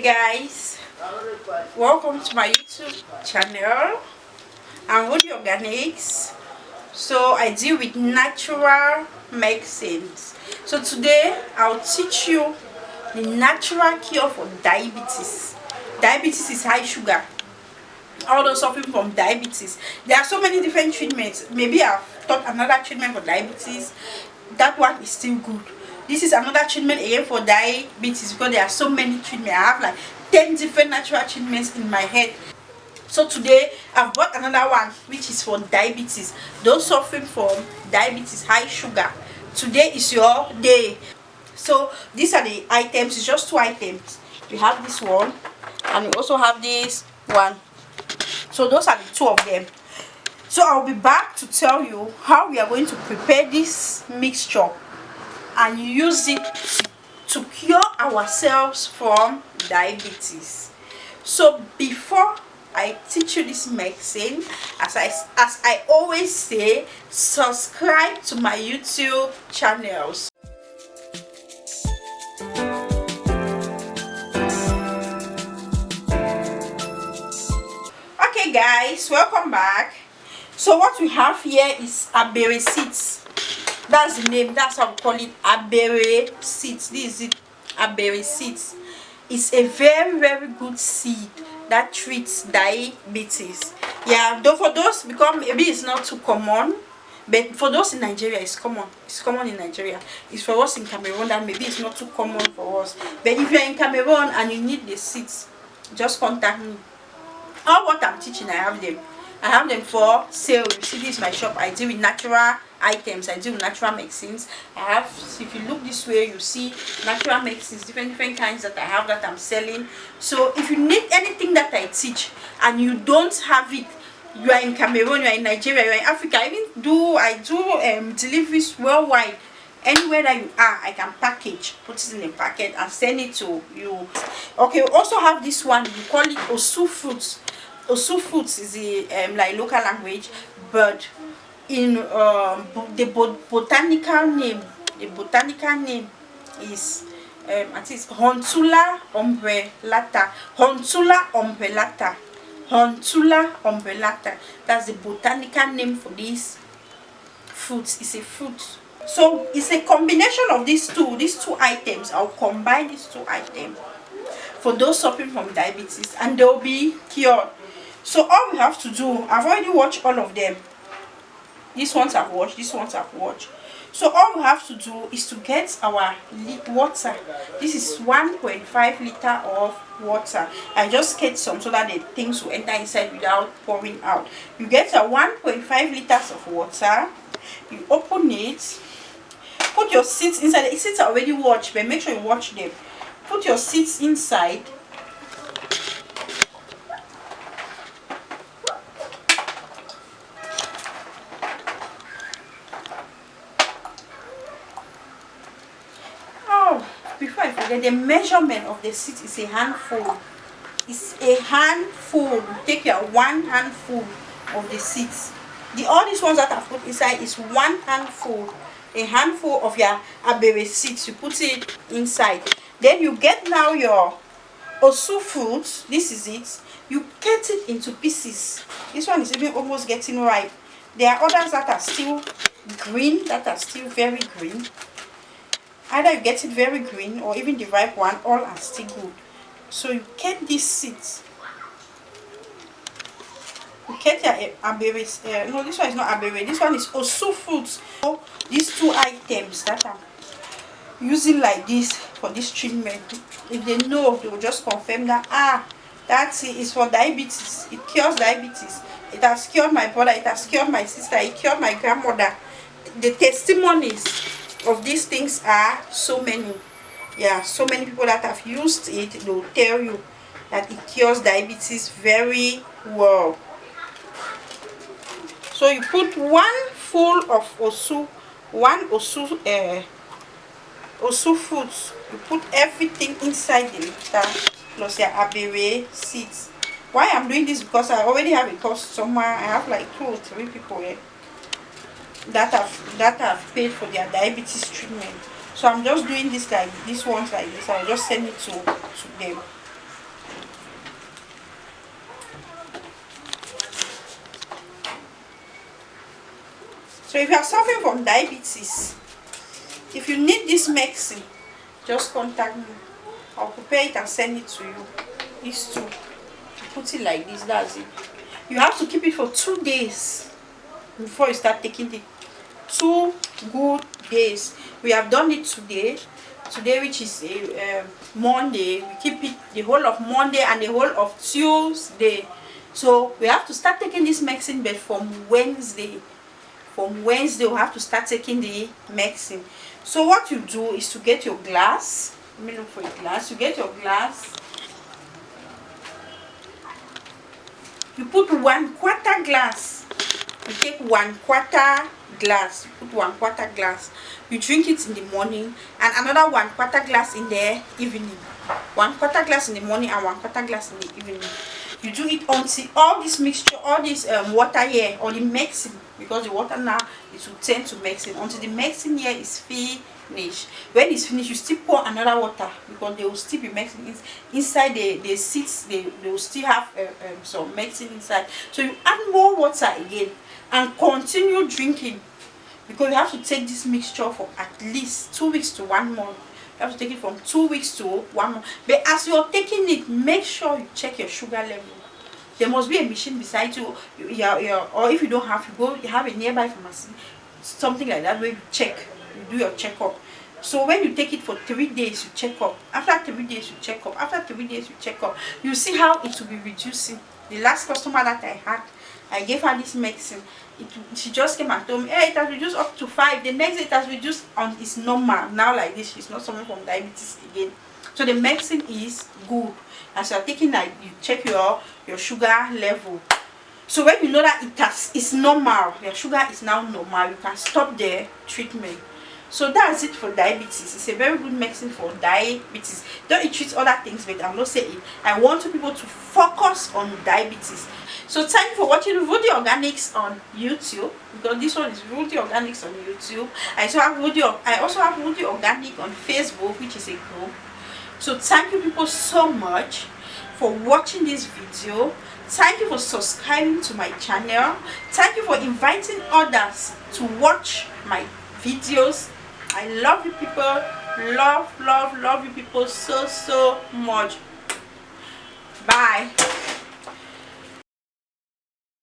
Hey guys, welcome to my YouTube channel. I'm Ruthdy Organics. So I deal with natural medicines. So today I'll teach you the natural cure for diabetes. Diabetes is high sugar. All those suffering from diabetes, there are so many different treatments. Maybe I've taught another treatment for diabetes. That one is still good. This is another treatment again for diabetes, because there are so many treatments. I have like 10 different natural treatments in my head. So today I've bought another one which is for diabetes, those suffering from diabetes, high sugar. Today is your day. So these are the items. It's just two items. We have this one and we also have this one. So those are the two of them. So I'll be back to tell you how we are going to prepare this mixture and use it to cure ourselves from diabetes. So before I teach you this medicine, as I always say, subscribe to my YouTube channels. Okay guys, welcome back. So what we have here is aberry seeds. That's the name, that's how we call it, aberry seeds. This is it, aberry seeds. It's a very good seed that treats diabetes. Yeah, though for those, because maybe it's not too common, but for those in Nigeria it's common. It's common in Nigeria. It's for us in Cameroon that maybe it's not too common for us. But if you're in Cameroon and you need the seeds, just contact me. All what I'm teaching, I have them for sale. You see, this is my shop. I deal with natural items. I deal with natural medicines. I have, if you look this way, you see natural medicines, different kinds that I have that I'm selling. So if you need anything that I teach and you don't have it, you are in Cameroon, you are in Nigeria, you are in Africa, I do deliveries worldwide. Anywhere that you are, I can package, put it in a packet and send it to you. Okay, we also have this one. We call it osu fruits. Osu fruits is the like local language, but in the botanical name is I think it's Hontula umbellata. Hontula umbellata. Hontula umbellata. That's the botanical name for this fruit. It's a fruit. So it's a combination of these two items. I'll combine these two items for those suffering from diabetes and they'll be cured. So all we have to do, I've already watched all of them. These ones I've watched, these ones I've watched. So all we have to do is to get our water. This is 1.5 liter of water. I just get some so that the things will enter inside without pouring out. You get a 1.5 liters of water. You open it. Put your seeds inside. The seeds are already washed, but make sure you wash them. Put your seeds inside. Oh, before I forget, the measurement of the seeds is a handful. It's a handful. You take your one handful of the seeds. All these ones that I've put inside is one handful. A handful of your aberry seeds. You put it inside. Then you get now your osu fruit. This is it. You cut it into pieces. This one is even almost getting ripe. There are others that are still green, that are still very green. Either you get it very green or even the ripe one, all are still good. So you cut these seeds. You get your aberry. No, this one is not aberry. This one is osu fruits. So these two items that I'm using like this for this treatment, if they know, they will just confirm that that's it. It's for diabetes. It cures diabetes. It has cured my brother. It has cured my sister. It cured my grandmother. The testimonies of these things are so many. Yeah, so many people that have used it, they will tell you that it cures diabetes very well. So you put one full of osu fruits. You put everything inside the liter plus your aberry seeds. Why I'm doing this, because I already have a customer. I have like 2 or 3 people here that have paid for their diabetes treatment. So I'm just doing this like these ones like this. I'll just send it to them. So if you are suffering from diabetes, if you need this medicine, just contact me. I'll prepare it and send it to you. These two, put it like this, that's it. You have to keep it for 2 days before you start taking it. 2 good days. We have done it today, which is a Monday. We keep it the whole of Monday and the whole of Tuesday. So we have to start taking this medicine, but from Wednesday. From Wednesday we have to start taking the medicine. So what you do is to get your glass. Let me look for a glass. You get your glass. You put 1/4 glass. You take 1/4 glass. You put 1/4 glass. You drink it in the morning and another 1/4 glass in the evening. 1/4 glass in the morning and 1/4 glass in the evening. You do it until all this mixture, all this water here, or the medicine, because the water now it will turn to medicine, until the medicine here is finished. When it's finished, you still pour another water, because they will still be medicine inside the seeds. They will still have some medicine inside. So you add more water again and continue drinking, because you have to take this mixture for at least 2 weeks to 1 month. You have to take it from 2 weeks to 1 month. But as you're taking it, make sure you check your sugar level. There must be a machine beside you, or if you don't have, you have a nearby pharmacy, something like that, where you check, you do your checkup. So when you take it for 3 days, you check up. After 3 days, you check up. After 3 days, you check up. You see how it will be reducing. The last customer that I had, I gave her this medicine. She just came and told me, hey, it has reduced up to 5. The next day it has reduced on its normal. Now like this, she's not suffering from diabetes again. So the medicine is good. As you are taking that, you check your sugar level. So when you know that it's normal, your sugar is now normal, you can stop the treatment. So that's it for diabetes. It's a very good medicine for diabetes. Though it treats other things, but I'm not saying it. I want you people to focus on diabetes. So thank you for watching Ruthdy Organics on YouTube, because this one is Ruthdy Organics on YouTube. I also have Ruthdy Organic on Facebook, which is a group. So thank you people so much for watching this video. Thank you for subscribing to my channel. Thank you for inviting others to watch my videos. I love you people. Love you people so much. Bye.